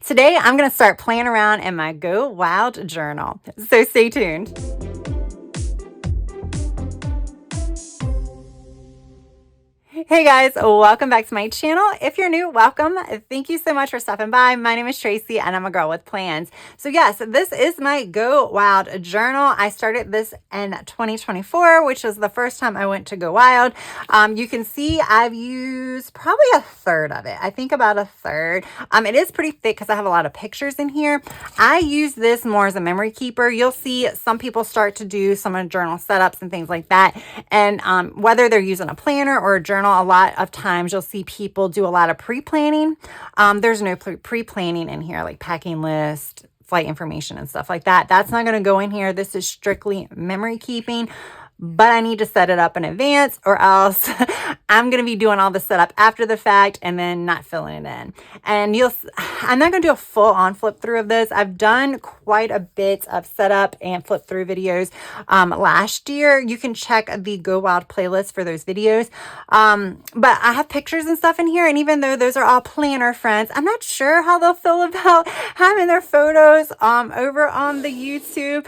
Today, I'm going to start playing around in my Go Wild journal. So stay tuned. Hey guys, welcome back to my channel. If you're new, welcome. Thank you so much for stopping by. My name is Tracy and I'm a girl with plans. So yes, this is my Go Wild journal. I started this in 2024, which is the first time I went to Go Wild. You can see I've used probably a third of it. I think about a third. It is pretty thick because I have a lot of pictures in here. I use this more as a memory keeper. You'll see some people start to do some journal setups and things like that. And whether they're using a planner or a journal, a lot of times you'll see people do a lot of pre-planning. There's no pre-planning in here, like packing list, flight information and stuff like that. That's not going to go in here. This is strictly memory keeping, but I need to set it up in advance or else I'm going to be doing all the setup after the fact and then not filling it in. And I'm not going to do a full on flip through of this. I've done quite a bit of setup and flip through videos last year. You can check the Go Wild playlist for those videos. But I have pictures and stuff in here. And even though those are all planner friends, I'm not sure how they'll feel about having their photos over on the YouTube.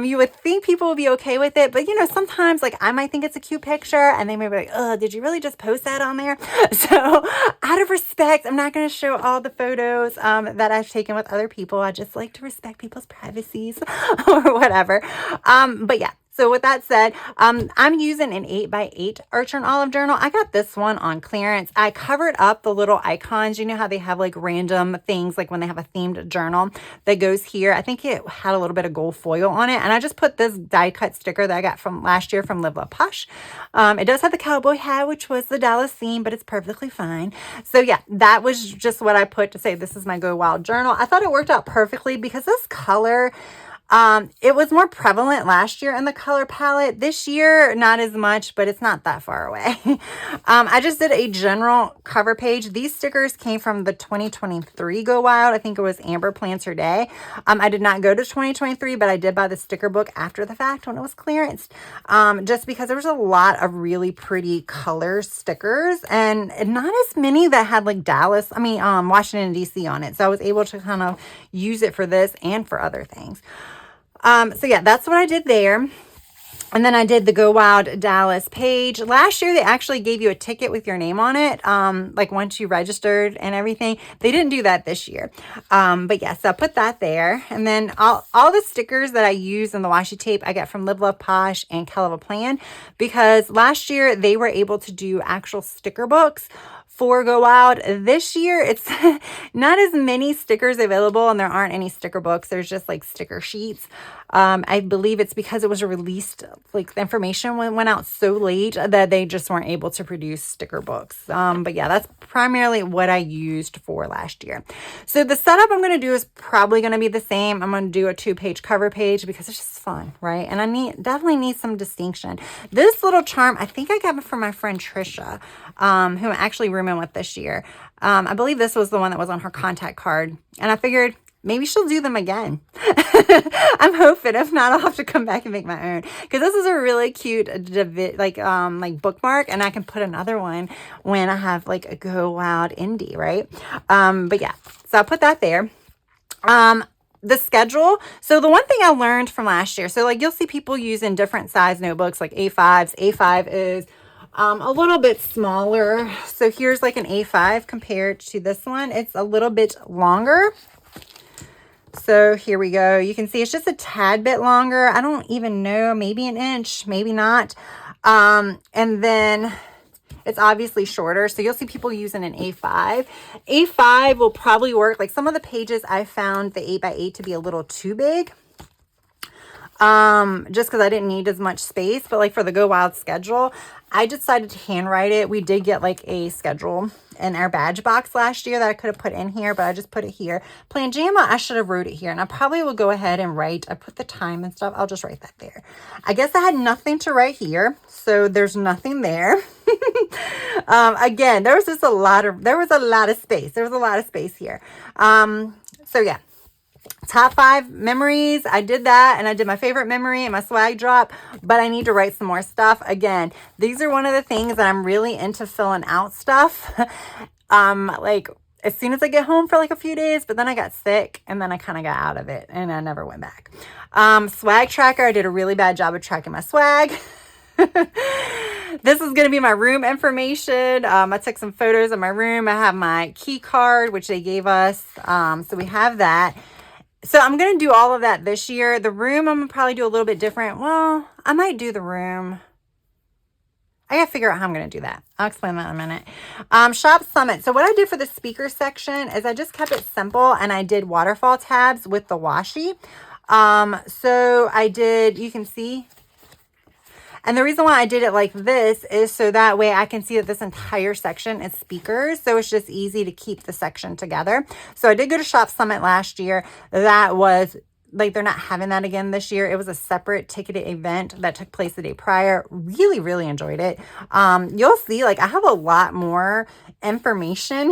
You would think people would be okay with it, but you know, sometimes like I might think it's a cute picture and they may be like, oh, did you really just post that on there? So out of respect, I'm not going to show all the photos that I've taken with other people. I just like to respect people's privacies or whatever. But yeah. So with that said, I'm using an 8x8 Archer and Olive journal. I got this one on clearance. I covered up the little icons. You know how they have like random things, like when they have a themed journal that goes here. I think it had a little bit of gold foil on it. And I just put this die cut sticker that I got from last year from Live Love Posh. It does have the cowboy hat, which was the Dallas theme, but it's perfectly fine. So yeah, that was just what I put to say this is my Go Wild journal. I thought it worked out perfectly because this color, it was more prevalent last year in the color palette. This year, not as much, but it's not that far away. I just did a general cover page. These stickers came from the 2023 Go Wild. I think it was Amber Plans Her Day. I did not go to 2023, but I did buy the sticker book after the fact when it was clearanced. Just because there was a lot of really pretty color stickers and not as many that had like Washington, D.C. on it. So I was able to kind of use it for this and for other things. So yeah, that's what I did there. And then I did the Go Wild Dallas page. Last year, they actually gave you a ticket with your name on it. Like once you registered and everything. They didn't do that this year. But yeah, so I put that there. And then all the stickers that I use in the washi tape, I get from Live Love Posh and Kell of a Plan. Because last year, they were able to do actual sticker books for Go Wild. This year, it's not as many stickers available and there aren't any sticker books. There's just like sticker sheets. I believe it's because it was released, like the information went out so late that they just weren't able to produce sticker books. But yeah, that's primarily what I used for last year. So the setup I'm going to do is probably going to be the same. I'm going to do a 2-page cover page because it's just fun, right? And I definitely need some distinction. This little charm, I think I got it from my friend Trisha, who I'm actually rooming with this year. I believe this was the one that was on her contact card. And I figured maybe she'll do them again. I'm hoping. If not, I'll have to come back and make my own. Because this is a really cute like bookmark. And I can put another one when I have like a Go Wild indie, right? But yeah, so I'll put that there. The schedule. So the one thing I learned from last year, so like you'll see people using different size notebooks like A5s. A5 is a little bit smaller. So here's like an A5 compared to this one. It's a little bit longer. So here we go. You can see it's just a tad bit longer. I don't even know, maybe an inch, maybe not. And then it's obviously shorter. So you'll see people using an A5. A5 will probably work. Like some of the pages I found the 8x8 to be a little too big. Just because I didn't need as much space. But like for the Go Wild schedule, I decided to handwrite it. We did get like a schedule in our badge box last year that I could have put in here, but I just put it here. Planjama, I should have wrote it here. And I probably will go ahead and write. I put the time and stuff. I'll just write that there. I guess I had nothing to write here. So there's nothing there. Again, there was a lot of space. There was a lot of space here. So yeah. Top 5 memories. I did that and I did my favorite memory and my swag drop, but I need to write some more stuff. Again, these are one of the things that I'm really into filling out stuff. Like as soon as I get home for like a few days, but then I got sick and then I kind of got out of it and I never went back. Swag tracker. I did a really bad job of tracking my swag. This is going to be my room information. I took some photos of my room. I have my key card, which they gave us. So we have that. So I'm going to do all of that this year. The room, I'm going to probably do a little bit different. Well, I might do the room. I got to figure out how I'm going to do that. I'll explain that in a minute. Shop Summit. So what I did for the speaker section is I just kept it simple and I did waterfall tabs with the washi. So I did, you can see. And the reason why I did it like this is so that way I can see that this entire section is speakers. So it's just easy to keep the section together. So I did go to Shop Summit last year. That was like, they're not having that again this year. It was a separate ticketed event that took place the day prior. Really, really enjoyed it. You'll see, like, I have a lot more information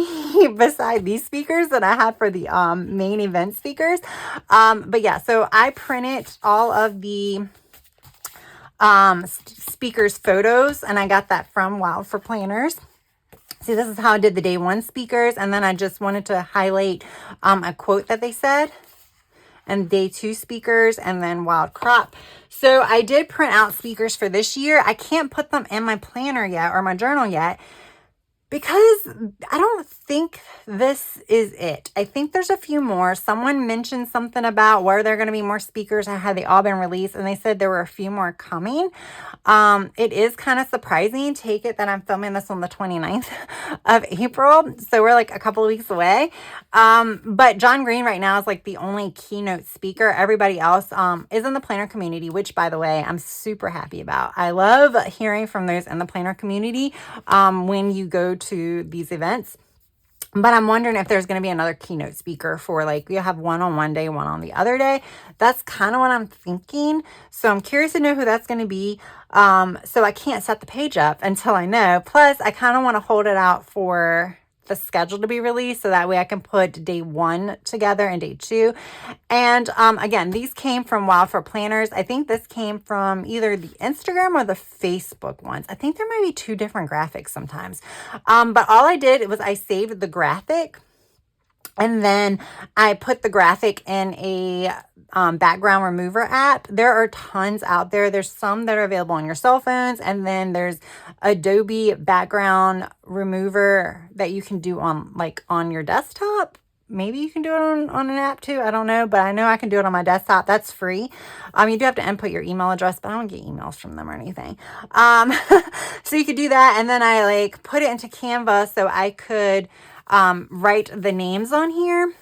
beside these speakers than I have for the main event speakers. But yeah, so I printed all of the speakers photos and I got that from Wild for Planners. See, this is how I did the day one speakers, and then I just wanted to highlight a quote that they said, and day two speakers, and then wild crop. So I did print out speakers for this year. I can't put them in my planner yet or my journal yet because I don't think this is it. I think there's a few more. Someone mentioned something about where there are going to be more speakers and had they all been released, and they said there were a few more coming. It is kind of surprising. Take it that I'm filming this on the 29th of April. So we're like a couple of weeks away. But John Green right now is like the only keynote speaker. Everybody else is in the planner community, which, by the way, I'm super happy about. I love hearing from those in the planner community when you go to these events. But I'm wondering if there's going to be another keynote speaker for, like, you have one on one day, one on the other day. That's kind of what I'm thinking. So I'm curious to know who that's going to be. So I can't set the page up until I know. Plus, I kind of want to hold it out for the schedule to be released so that way I can put day one together and day two. And again, these came from Wild for Planners. I think this came from either the Instagram or the Facebook ones. I think there might be two different graphics sometimes. But all I did was I saved the graphic and then I put the graphic in a background remover app. There are tons out there. There's some that are available on your cell phones, and then there's Adobe background remover that you can do on your desktop. Maybe you can do it on an app too. I don't know, but I know I can do it on my desktop. That's free. You do have to input your email address, but I don't get emails from them or anything. So you could do that, and then I like put it into Canva so I could write the names on here.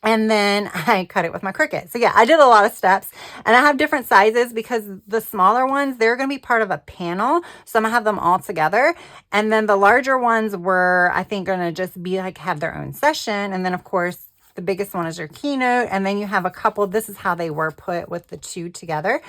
And then I cut it with my Cricut. So yeah, I did a lot of steps, and I have different sizes because the smaller ones, they're going to be part of a panel. So I'm going to have them all together. And then the larger ones were, I think, going to just be like, have their own session. And then of course, the biggest one is your keynote. And then you have a couple, this is how they were put with the two together.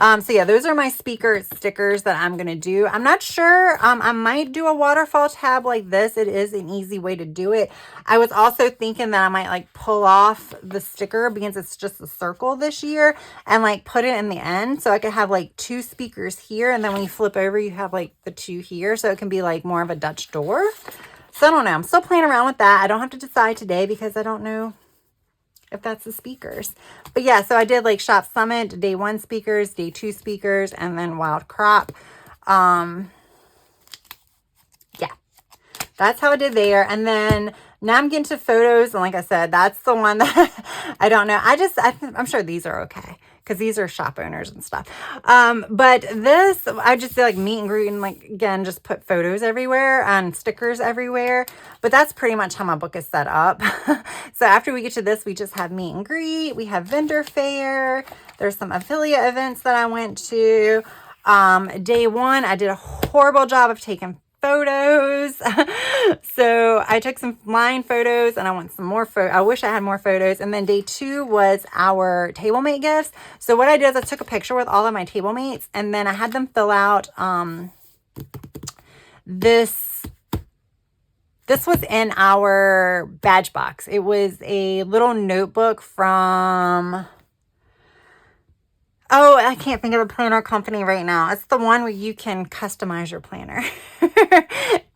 So yeah, those are my speaker stickers that I'm going to do. I'm not sure. I might do a waterfall tab like this. It is an easy way to do it. I was also thinking that I might like pull off the sticker because it's just a circle this year and like put it in the end. So I could have like two speakers here. And then when you flip over, you have like the two here. So it can be like more of a Dutch door. So I don't know. I'm still playing around with that. I don't have to decide today because I don't know if that's the speakers. But yeah, so I did like Shop Summit, day one speakers, day two speakers, and then Wild Crop. Yeah, that's how I did there. And then now I'm getting to photos. And like I said, that's the one that I don't know. I'm sure these are okay, because these are shop owners and stuff. But this, I just did like meet and greet and like, again, just put photos everywhere and stickers everywhere. But that's pretty much how my book is set up. So after we get to this, we just have meet and greet. We have vendor fair. There's some affiliate events that I went to. Day one, I did a horrible job of taking photos. So I took some line photos and I want some more I wish I had more photos. And then day two was our table mate gifts. So what I did is I took a picture with all of my table mates and then I had them fill out this was in our badge box. It was a little notebook from Oh, I can't think of the planner company right now. It's the one where you can customize your planner.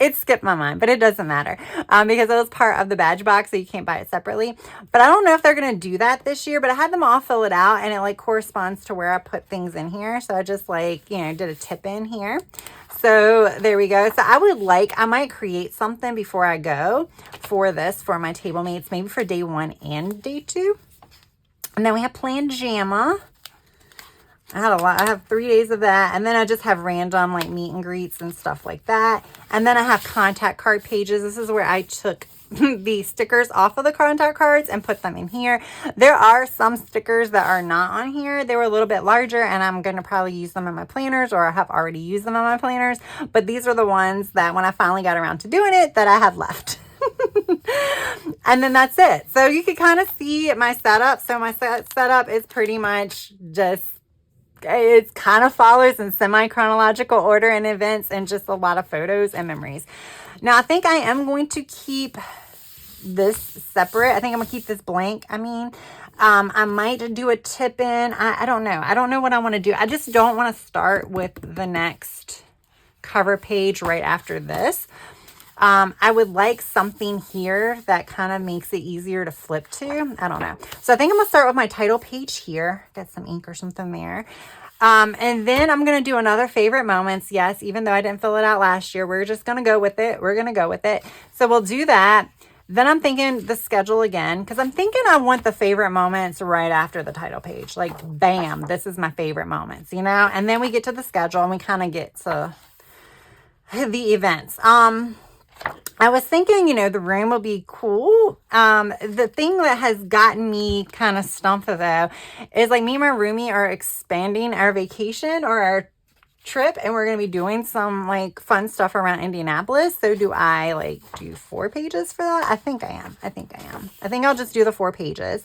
It skipped my mind, but it doesn't matter because it was part of the badge box, so you can't buy it separately. But I don't know if they're going to do that this year, but I had them all fill it out, and it like corresponds to where I put things in here. So I just like, you know, did a tip in here. So there we go. So I might create something before I go for this, for my table mates, maybe for day 1 and day 2. And then we have Plan JAMA. I had a lot. I have 3 days of that. And then I just have random like meet and greets and stuff like that. And then I have contact card pages. This is where I took the stickers off of the contact cards and put them in here. There are some stickers that are not on here. They were a little bit larger, and I'm going to probably use them in my planners, or I have already used them in my planners. But these are the ones that when I finally got around to doing it that I had left. And then that's it. So you can kind of see my setup. So my setup is pretty much just, it kind of follows in semi-chronological order and events and just a lot of photos and memories. Now, I think I am going to keep this separate. I think I'm going to keep this blank. I might do a tip in. I don't know. I don't know what I want to do. I just don't want to start with the next cover page right after this. I would like something here that kind of makes it easier to flip to. I don't know. So I think I'm going to start with my title page here. Got some ink or something there. And then I'm going to do another favorite moments. Yes, even though I didn't fill it out last year, we're just going to go with it. We're going to go with it. So we'll do that. Then I'm thinking the schedule again, because I'm thinking I want the favorite moments right after the title page. Like, bam, this is my favorite moments, you know? And then we get to the schedule and we kind of get to the events. I was thinking, you know, the room will be cool. The thing that has gotten me kind of stumped though is like me and my roomie are expanding our vacation or our trip, and we're going to be doing some like fun stuff around Indianapolis. So do I like do 4 pages for that? I think I am. I think I'll just do the 4 pages.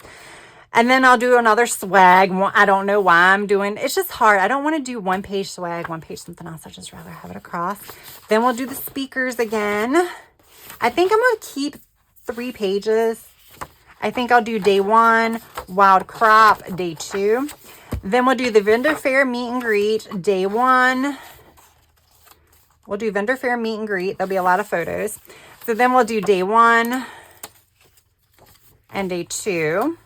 And then I'll do another swag. I don't know why I'm doing, it's just hard. I don't want to do 1 page swag, 1 page something else. I'd just rather have it across. Then we'll do the speakers again. I think I'm going to keep 3 pages. I think I'll do day 1, wild crop, day 2. Then we'll do the vendor fair meet and greet, day 1. We'll do vendor fair meet and greet. There'll be a lot of photos. So then we'll do day 1 and day 2.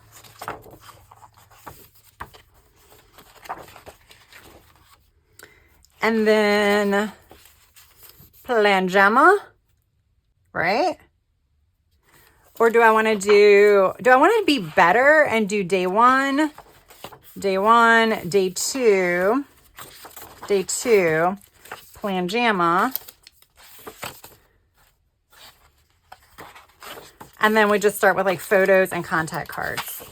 And then Plan JAMA, right? Or do I want to be better and do day 1, day 2, Plan JAMA. And then we just start with like photos and contact cards.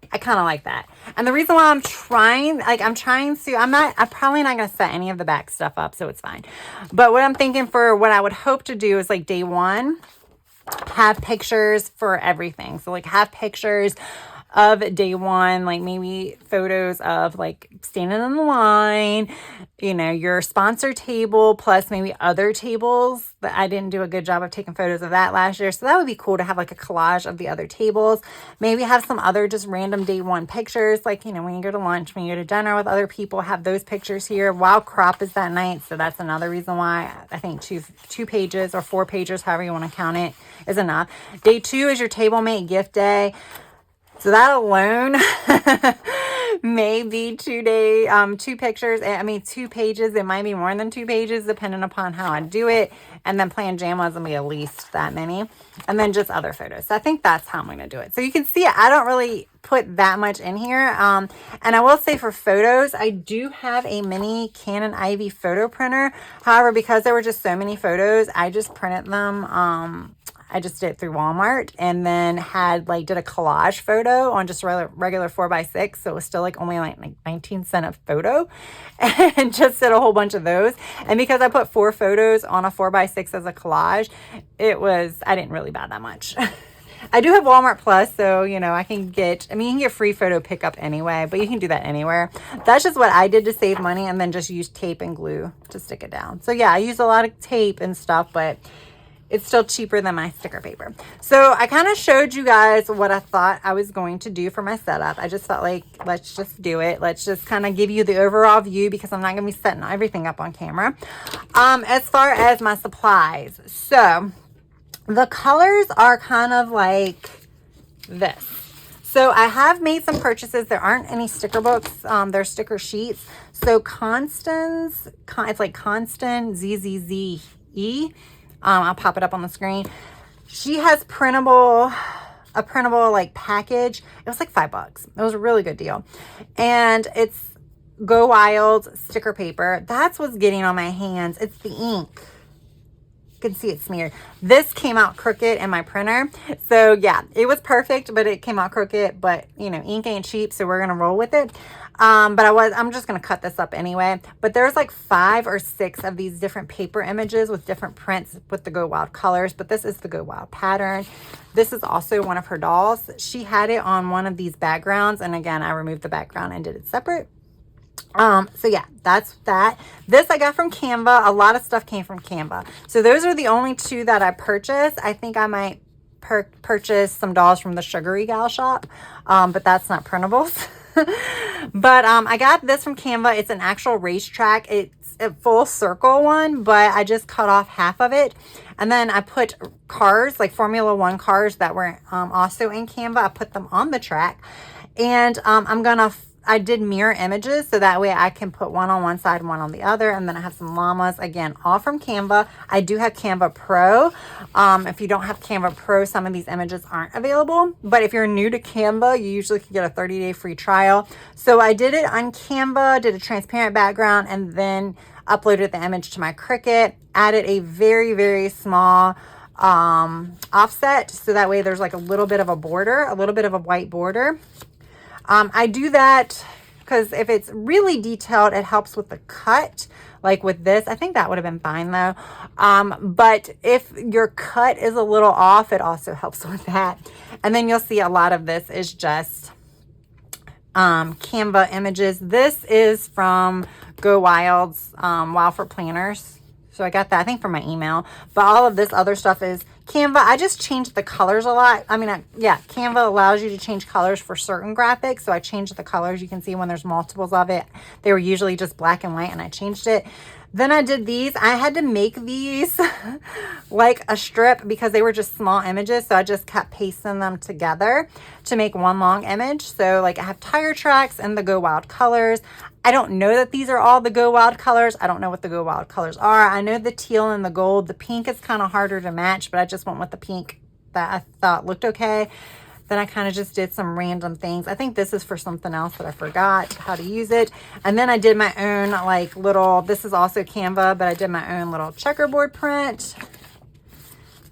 I kind of like that. And the reason why I'm probably not going to set any of the back stuff up, so it's fine. But what I'm thinking for what I would hope to do is like day 1, have pictures for everything. So like have pictures of day 1, like maybe photos of like standing in the line, you know, your sponsor table, plus maybe other tables that I didn't do a good job of taking photos of that last year. So that would be cool to have like a collage of the other tables. Maybe have some other just random day 1 pictures, like, you know, when you go to lunch, when you go to dinner with other people, have those pictures here. Wild crop is that night. So that's another reason why I think two pages or 4 pages, however you want to count it, is enough. Day 2 is your table mate gift day. So that alone may be 2 pictures. 2 pages. It might be more than 2 pages depending upon how I do it. And then Plan JAMA is going to be at least that many. And then just other photos. So I think that's how I'm going to do it. So you can see I don't really put that much in here. And I will say for photos, I do have a mini Canon Ivy photo printer. However, because there were just so many photos, I just printed them. I just did it through Walmart, and then did a collage photo on just regular 4x6. So it was still like only like 19 cents a photo, and just did a whole bunch of those. And because I put 4 photos on a 4x6 as a collage, I didn't really buy that much. I do have Walmart Plus, so, you know, you can get free photo pickup anyway, but you can do that anywhere. That's just what I did to save money, and then just use tape and glue to stick it down. So yeah, I use a lot of tape and stuff, but it's still cheaper than my sticker paper. So I kind of showed you guys what I thought I was going to do for my setup. I just felt like, let's just do it. Let's just kind of give you the overall view because I'm not going to be setting everything up on camera. As far as my supplies, so the colors are kind of like this. So I have made some purchases. There aren't any sticker books. They're sticker sheets. So Constance, it's like Constant ZZZE. I'll pop it up on the screen. She has a printable like package. It was like $5. It was a really good deal. And it's Go Wild sticker paper. That's what's getting on my hands. It's the ink. You can see it smeared. This came out crooked in my printer. So yeah, it was perfect, but it came out crooked. But you know, ink ain't cheap, so we're gonna roll with it. But I'm just gonna cut this up anyway. But there's like 5 or 6 of these different paper images with different prints with the Go Wild colors. But this is the Go Wild pattern. This is also one of her dolls. She had it on one of these backgrounds, and again, I removed the background and did it separate. So yeah, that's that. This I got from Canva. A lot of stuff came from Canva. So those are the only 2 that I purchased. I think I might purchase some dolls from the Sugary Gal shop, but that's not printables. But I got this from Canva. It's an actual racetrack. It's a full circle one, but I just cut off half of it. And then I put cars, like Formula 1 cars that were also in Canva. I put them on the track. And I did mirror images so that way I can put one on one side, one on the other. And then I have some llamas, again, all from Canva. I do have Canva Pro. If you don't have Canva Pro, some of these images aren't available. But if you're new to Canva, you usually can get a 30-day free trial. So I did it on Canva, did a transparent background, and then uploaded the image to my Cricut. Added a very, very small offset. So that way there's like a little bit of a border, a little bit of a white border. I do that because if it's really detailed, it helps with the cut. Like with this, I think that would have been fine though. But if your cut is a little off, it also helps with that. And then you'll see a lot of this is just Canva images. This is from Go Wild's Wild for Planners. So I got that, I think, from my email. But all of this other stuff is Canva. I just changed the colors a lot. I mean, yeah, Canva allows you to change colors for certain graphics. So I changed the colors. You can see when there's multiples of it. They were usually just black and white, and I changed it. Then I did these. I had to make these like a strip because they were just small images. So I just kept pasting them together to make one long image. So like I have tire tracks and the Go Wild colors. I don't know that these are all the Go Wild colors. I don't know what the Go Wild colors are. I know the teal and the gold. The pink is kind of harder to match, but I just went with the pink that I thought looked okay. Then I kind of just did some random things. I think this is for something else that I forgot how to use it. And then I did my own like little, this is also Canva, but I did my own little checkerboard print.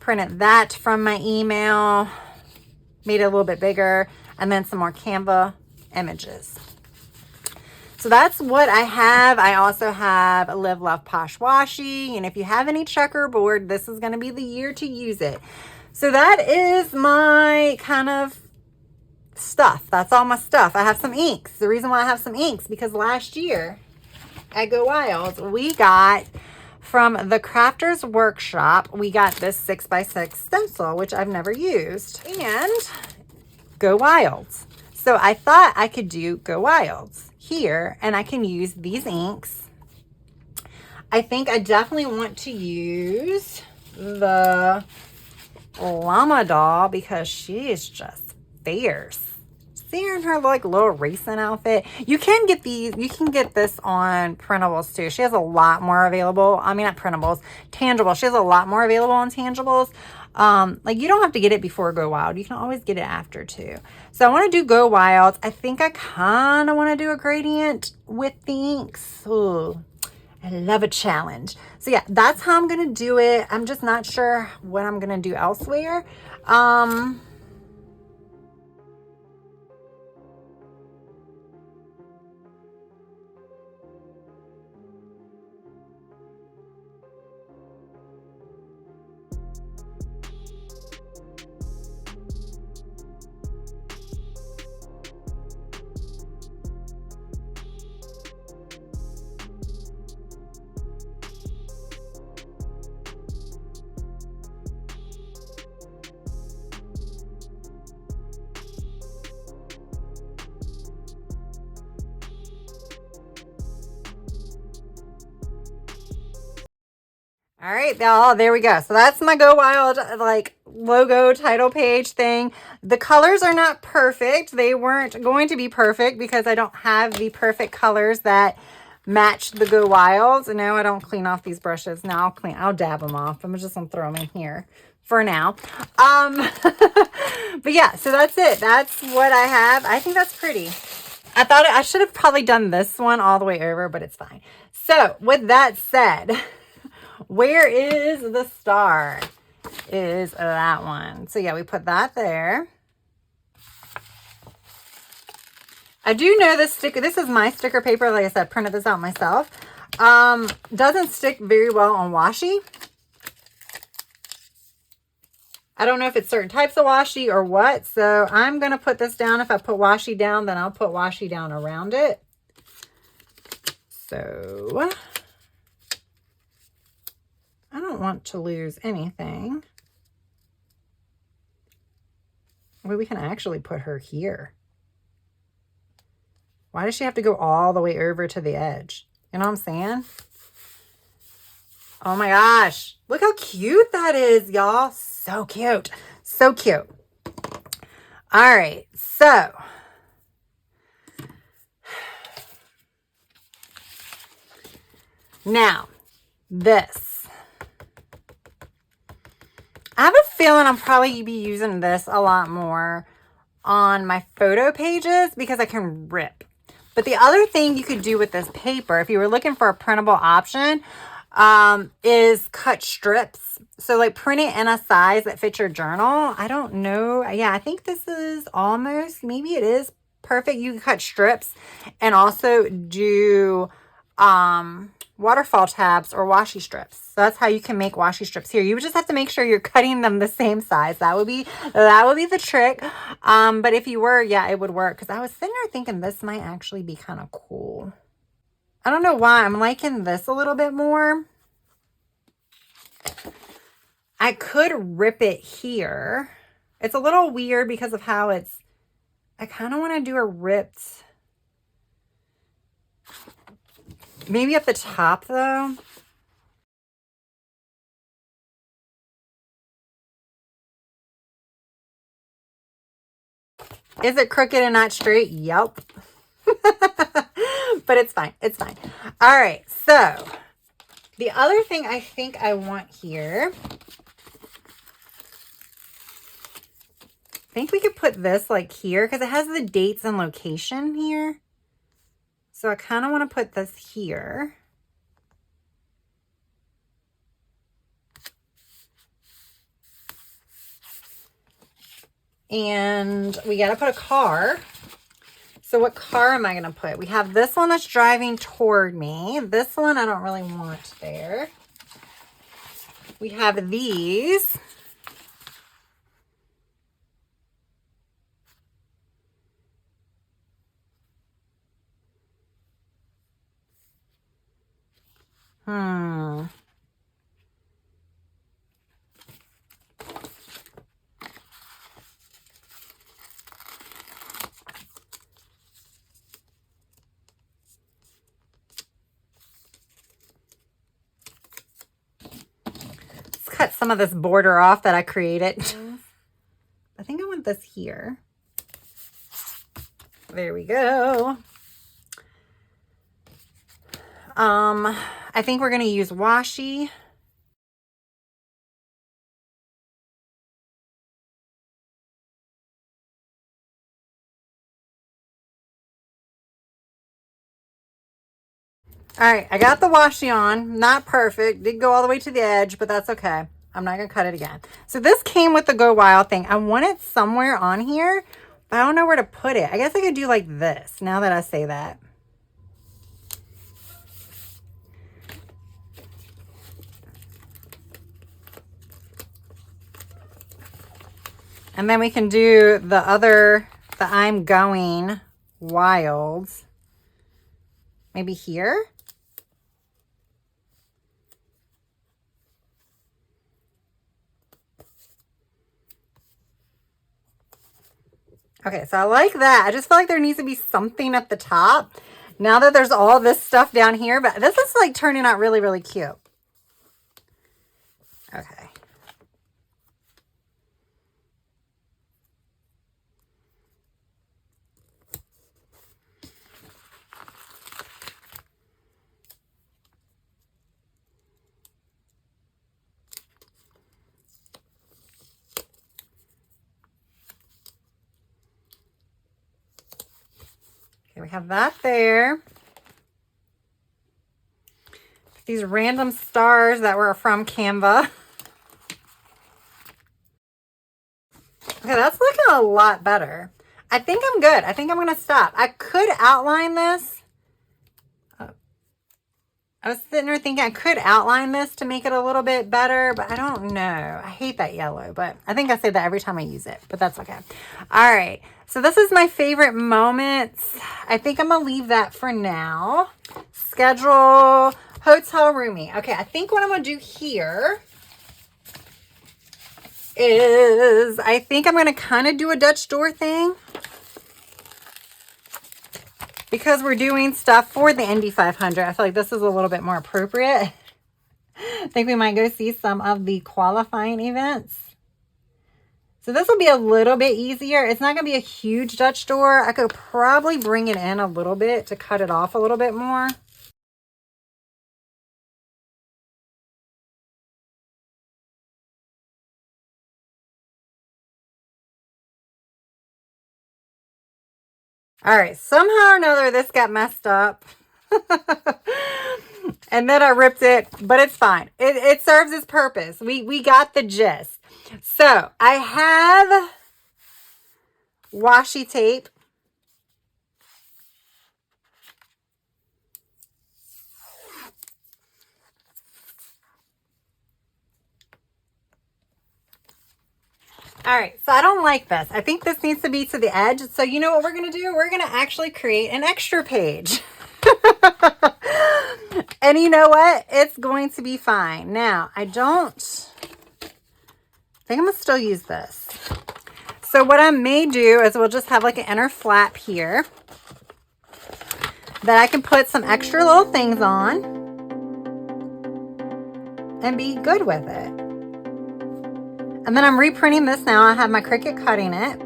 Printed that from my email. Made it a little bit bigger. And then some more Canva images. So that's what I have. I also have a Live, Love, Posh Washi. And if you have any checkerboard, this is going to be the year to use it. So that is my kind of stuff. That's all my stuff. I have some inks. The reason why I have some inks, because last year at Go Wild, we got from the Crafters Workshop, we got this 6x6 stencil, which I've never used, and Go Wilds. So I thought I could do Go Wilds here, and I can use these inks. I think I definitely want to use the llama doll because she is just fierce. See her in her like little racing outfit. You can get these, you can get this on printables too. She has a lot more available. I mean, not printables, tangible. She has a lot more available on tangibles. Like you don't have to get it before Go Wild. You can always get it after too. So I want to do Go Wild. I think I kind of want to do a gradient with the inks. Ooh, I love a challenge. So yeah, that's how I'm going to do it. I'm just not sure what I'm going to do elsewhere. All right, y'all, there we go. So that's my Go Wild like logo title page thing. The colors are not perfect. They weren't going to be perfect because I don't have the perfect colors that match the Go Wilds. And now I don't clean off these brushes. Now I'll dab them off. I'm just gonna throw them in here for now. But yeah, so that's it. That's what I have. I think that's pretty. I thought I should have probably done this one all the way over, but it's fine. So with that said, where is the star? Is that one. So yeah, we put that there. I do know this sticker, this is my sticker paper. Like I said, printed this out myself. Doesn't stick very well on washi. I don't know if it's certain types of washi or what. So I'm going to put this down. If I put washi down, then I'll put washi down around it. So I don't want to lose anything. Well, we can actually put her here. Why does she have to go all the way over to the edge? You know what I'm saying? Oh my gosh. Look how cute that is, y'all. So cute. So cute. All right. So now this. I have a feeling I'll probably be using this a lot more on my photo pages because I can rip. But the other thing you could do with this paper, if you were looking for a printable option, is cut strips. So like print it in a size that fits your journal. I don't know. Yeah, I think this is almost, maybe it is perfect. You can cut strips and also do waterfall tabs or washi strips. So that's how you can make washi strips here. You just have to make sure you're cutting them the same size. That would be the trick. But if you were, yeah, it would work. Because I was sitting there thinking this might actually be kind of cool. I don't know why I'm liking this a little bit more. I could rip it here. It's a little weird because of how it's, I kind of want to do a ripped, maybe at the top though. Is it crooked and not straight? Yep. But it's fine. It's fine. All right. So the other thing I think I want here, I think we could put this like here because it has the dates and location here. So I kind of want to put this here. And we got to put a car. So what car am I going to put? We have this one that's driving toward me. This one I don't really want there. We have these. Cut some of this border off that I created. I think I want this here. There we go. I think we're going to use washi. All right, I got the washi on. Not perfect. Did go all the way to the edge, but that's okay. I'm not going to cut it again. So this came with the Go Wild thing. I want it somewhere on here, but I don't know where to put it. I guess I could do like this now that I say that. And then we can do the I'm Going Wilds. Maybe here. Okay, so I like that. I just feel like there needs to be something at the top now that there's all this stuff down here, but this is like turning out really, really cute. Okay, we have that there. These random stars that were from Canva. Okay, that's looking a lot better. I think I'm good. I think I'm going to stop. I could outline this. I was sitting there thinking I could outline this to make it a little bit better, but I don't know. I hate that yellow, but I think I say that every time I use it, but that's okay. All right, so this is my favorite moments. I think I'm going to leave that for now. Schedule hotel roomie. Okay, I think what I'm going to do here is I think I'm going to kind of do a Dutch door thing because we're doing stuff for the Indy 500. I feel like this is a little bit more appropriate. I think we might go see some of the qualifying events. So this will be a little bit easier. It's not going to be a huge Dutch door. I could probably bring it in a little bit to cut it off a little bit more. All right, somehow or another, this got messed up. And then I ripped it, but it's fine. It serves its purpose. We got the gist. So I have washi tape. All right, so I don't like this. I think this needs to be to the edge. So you know what we're going to do? We're going to actually create an extra page. And you know what? It's going to be fine. Now, I think I'm going to still use this. So what I may do is we'll just have like an inner flap here that I can put some extra little things on and be good with it. And then I'm reprinting this now. I have my Cricut cutting it.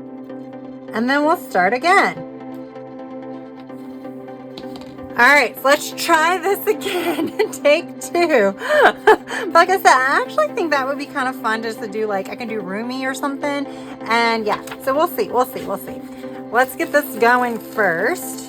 And then we'll start again. All right, so let's try this again. Take two. But like I said, I actually think that would be kind of fun just to do, like, I can do roomie or something. And yeah, so we'll see. Let's get this going first.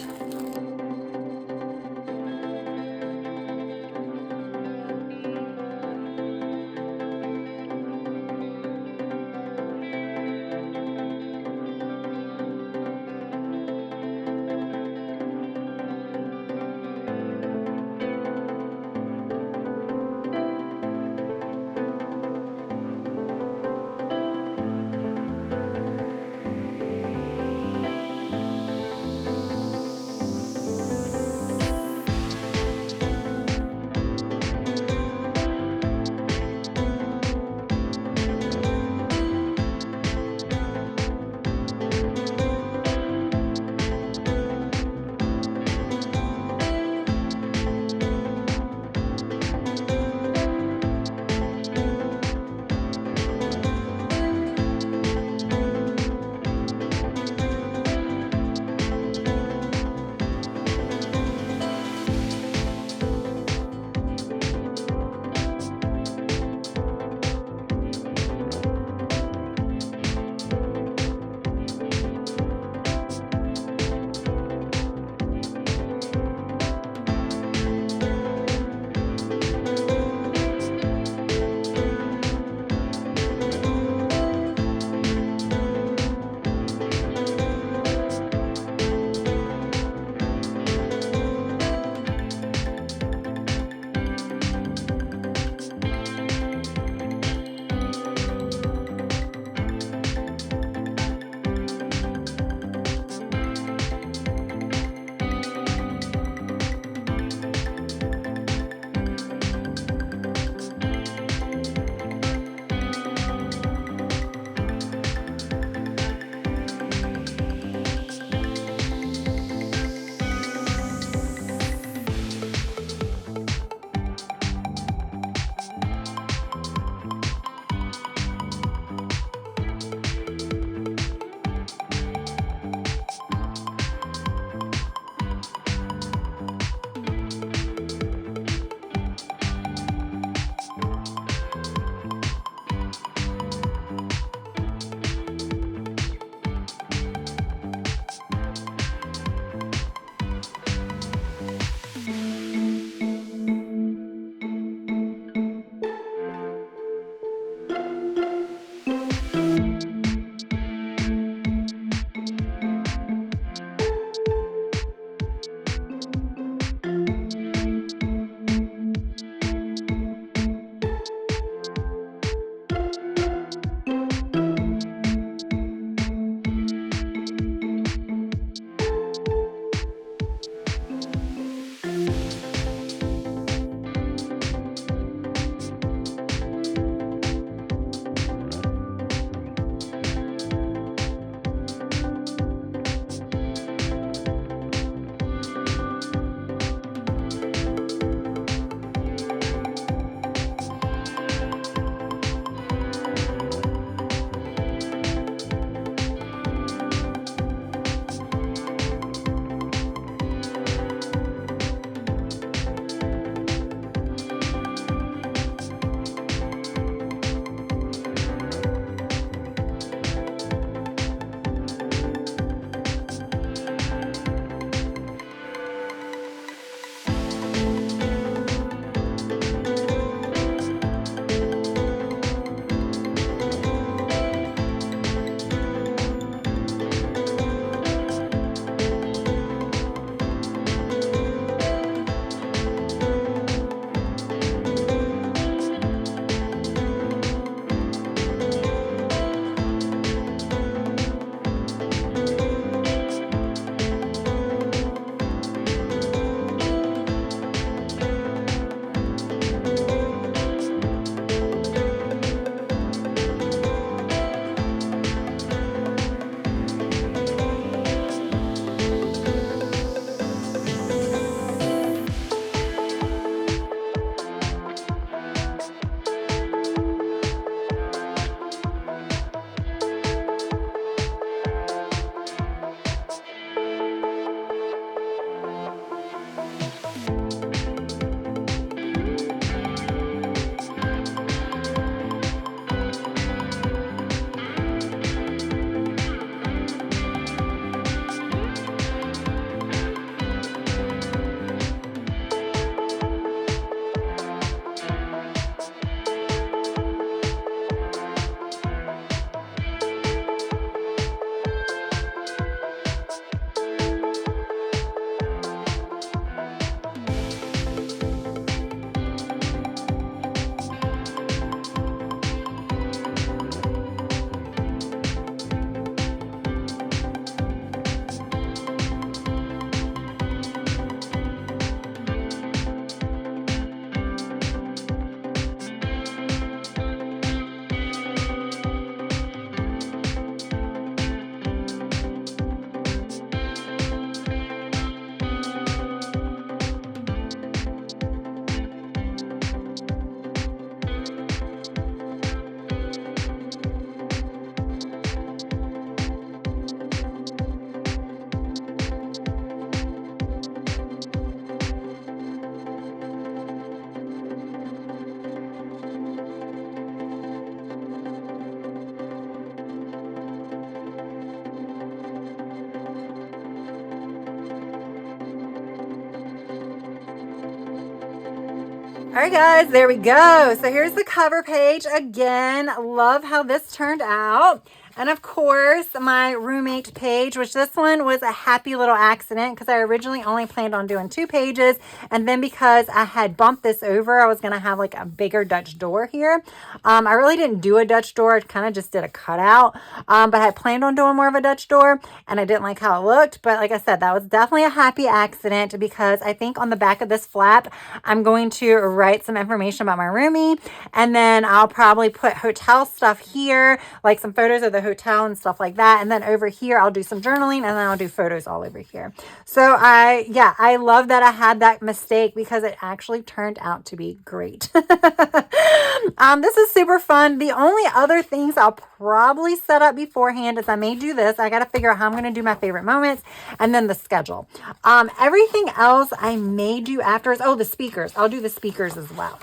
All right, guys, there we go. So here's the cover page again. Love how this turned out. And of course, my roommate page, which this one was a happy little accident because I originally only planned on doing 2 pages. And then because I had bumped this over, I was going to have like a bigger Dutch door here. I really didn't do a Dutch door. I kind of just did a cutout. But I had planned on doing more of a Dutch door and I didn't like how it looked. But like I said, that was definitely a happy accident because I think on the back of this flap, I'm going to write some information about my roomie. And then I'll probably put hotel stuff here, like some photos of the hotel and stuff like that. And then over here, I'll do some journaling and then I'll do photos all over here. So I love that I had that mistake because it actually turned out to be great. This is super fun. The only other things I'll probably set up beforehand is I may do this. I got to figure out how I'm going to do my favorite moments and then the schedule. Everything else I may do afterwards. Oh, the speakers. I'll do the speakers as well.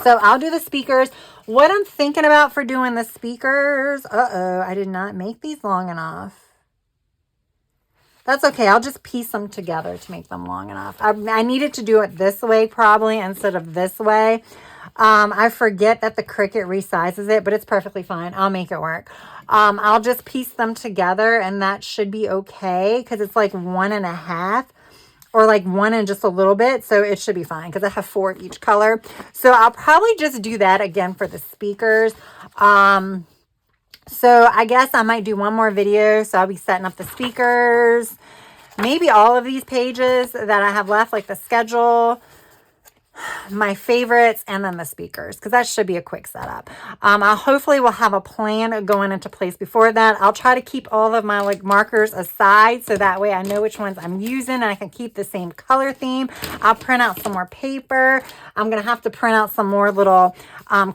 So I'll do the speakers. What I'm thinking about for doing the speakers, I did not make these long enough. That's okay. I'll just piece them together to make them long enough. I needed to do it this way probably instead of this way. I forget that the Cricut resizes it, but it's perfectly fine. I'll make it work. I'll just piece them together and that should be okay because it's like 1.5. Or like 1 and just a little bit. So it should be fine because I have 4 of each color. So I'll probably just do that again for the speakers. So I guess I might do one more video. So I'll be setting up the speakers. Maybe all of these pages that I have left, like the schedule, my favorites, and then the speakers, because that should be a quick setup. I'll hopefully will have a plan going into place before that. I'll try to keep all of my like markers aside so that way I know which ones I'm using and I can keep the same color theme. I'll print out some more paper. I'm going to have to print out some more little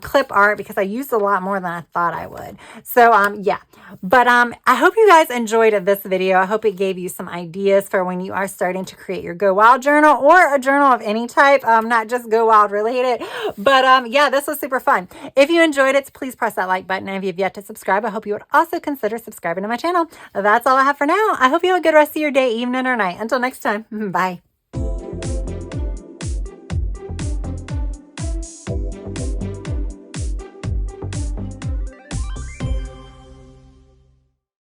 clip art because I used a lot more than I thought I would. So yeah, but I hope you guys enjoyed this video. I hope it gave you some ideas for when you are starting to create your Go Wild journal or a journal of any type, not just Go Wild related. But yeah, this was super fun. If you enjoyed it, please press that like button. And if you've yet to subscribe, I hope you would also consider subscribing to my channel. That's all I have for now. I hope you have a good rest of your day, evening, or night. Until next time, bye.